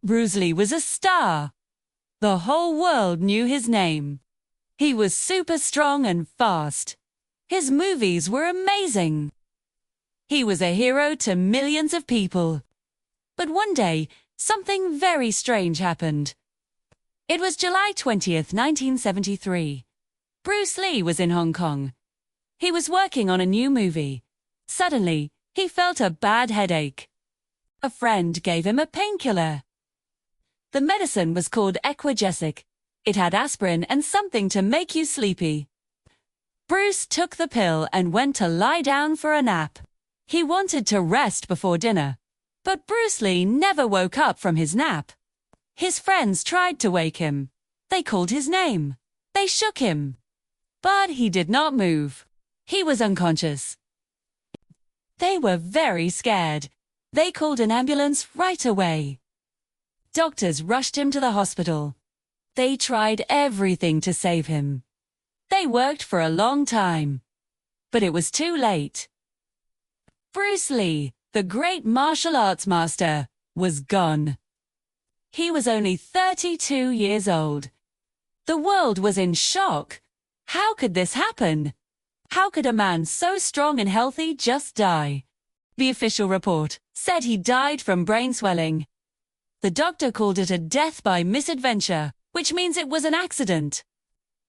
Bruce Lee was a star. The whole world knew his name. He was super strong and fast. His movies were amazing. He was a hero to millions of people. But one day, something very strange happened. It was July 20th, 1973. Bruce Lee was in Hong Kong. He was working on a new movie. Suddenly, he felt a bad headache. A friend gave him a painkiller. The medicine was called Equagesic. It had aspirin and something to make you sleepy. Bruce took the pill and went to lie down for a nap. He wanted to rest before dinner. But Bruce Lee never woke up from his nap. His friends tried to wake him. They called his name. They shook him. But he did not move. He was unconscious. They were very scared. They called an ambulance right away. Doctors rushed him to the hospital. They tried everything to save him. They worked for a long time. But it was too late. Bruce Lee, the great martial arts master, was gone. He was only 32 years old. The world was in shock. How could this happen? How could a man so strong and healthy just die? The official report said he died from brain swelling. The doctor called it a death by misadventure, which means it was an accident.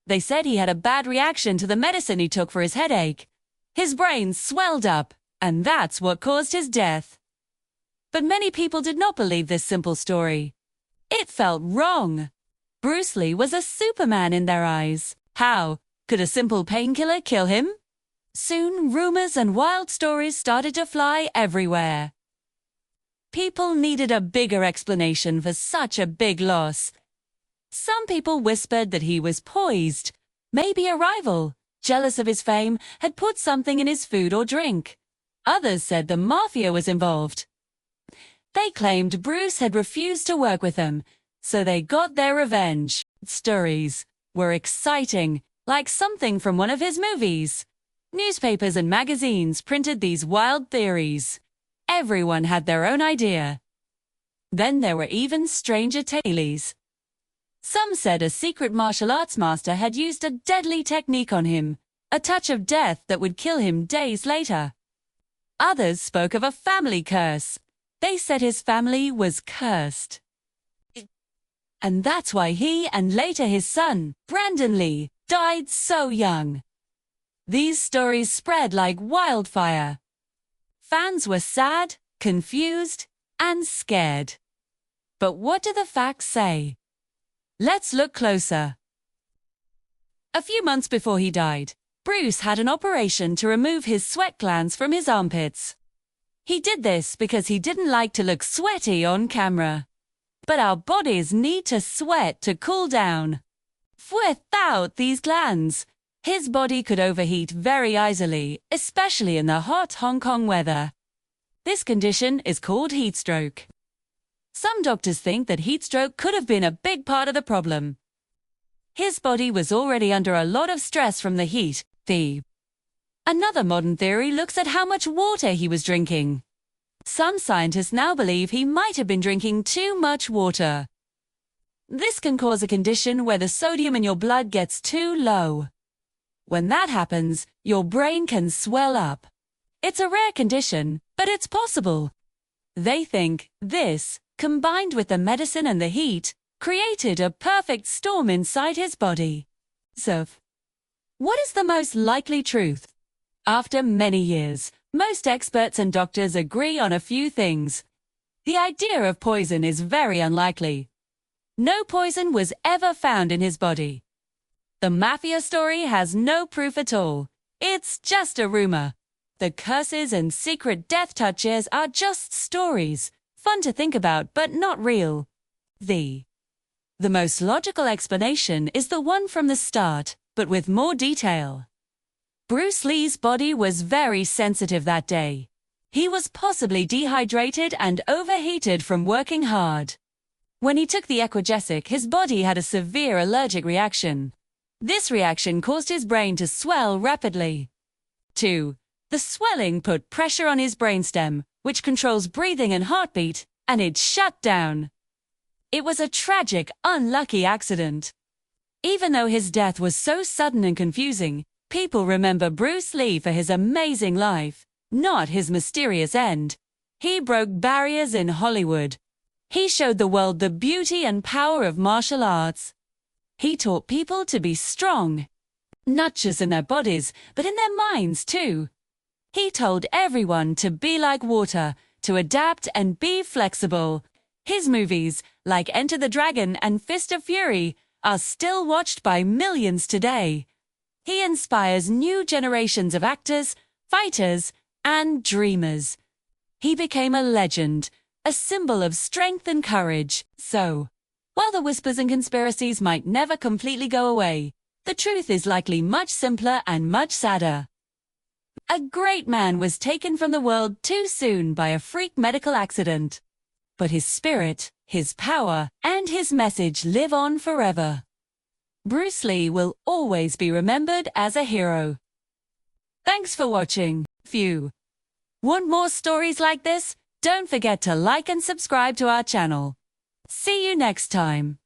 They said he had a bad reaction to the medicine he took for his headache. His brain swelled up, and that's what caused his death. But many people did not believe this simple story. It felt wrong. Bruce Lee was a superman in their eyes. How could a simple painkiller kill him? Soon, rumors and wild stories started to fly everywhere. People needed a bigger explanation for such a big loss. Some people whispered that he was poised. Maybe a rival, jealous of his fame, had put something in his food or drink. Others said the mafia was involved. They claimed Bruce had refused to work with them, so they got their revenge. Stories were exciting, like something from one of his movies. Newspapers and magazines printed these wild theories. Everyone had their own idea. Then there were even stranger tales. Some said a secret martial arts master had used a deadly technique on him, a touch of death that would kill him days later. Others spoke of a family curse. They said his family was cursed. And that's why he and later his son, Brandon Lee, died so young. These stories spread like wildfire. Fans were sad, confused, and scared. But what do the facts say? Let's look closer. A few months before he died, Bruce had an operation to remove his sweat glands from his armpits. He did this because he didn't like to look sweaty on camera. But our bodies need to sweat to cool down. Without these glands, his body could overheat very easily, especially in the hot Hong Kong weather. This condition is called heat stroke. Some doctors think that heat stroke could have been a big part of the problem. His body was already under a lot of stress from the heat. Another modern theory looks at how much water he was drinking. Some scientists now believe he might have been drinking too much water. This can cause a condition where the sodium in your blood gets too low. When that happens, your brain can swell up. It's a rare condition, but it's possible. They think this, combined with the medicine and the heat, created a perfect storm inside his body. So, what is the most likely truth? After many years, most experts and doctors agree on a few things. The idea of poison is very unlikely. No poison was ever found in his body. The mafia story has no proof at all. It's just a rumor. The curses and secret death touches are just stories, fun to think about but not real. The most logical explanation is the one from the start, but with more detail. Bruce Lee's body was very sensitive that day. He was possibly dehydrated and overheated from working hard. When he took the Equagesic, his body had a severe allergic reaction. This reaction caused his brain to swell rapidly. 2. The swelling put pressure on his brainstem, which controls breathing and heartbeat, and it shut down. It was a tragic, unlucky accident. Even though his death was so sudden and confusing, people remember Bruce Lee for his amazing life, not his mysterious end. He broke barriers in Hollywood. He showed the world the beauty and power of martial arts. He taught people to be strong, not just in their bodies, but in their minds too. He told everyone to be like water, to adapt and be flexible. His movies, like Enter the Dragon and Fist of Fury, are still watched by millions today. He inspires new generations of actors, fighters, and dreamers. He became a legend, a symbol of strength and courage. So, while the whispers and conspiracies might never completely go away, the truth is likely much simpler and much sadder. A great man was taken from the world too soon by a freak medical accident. But his spirit, his power, and his message live on forever. Bruce Lee will always be remembered as a hero. Thanks for watching. If you want more stories like this, don't forget to like and subscribe to our channel. See you next time.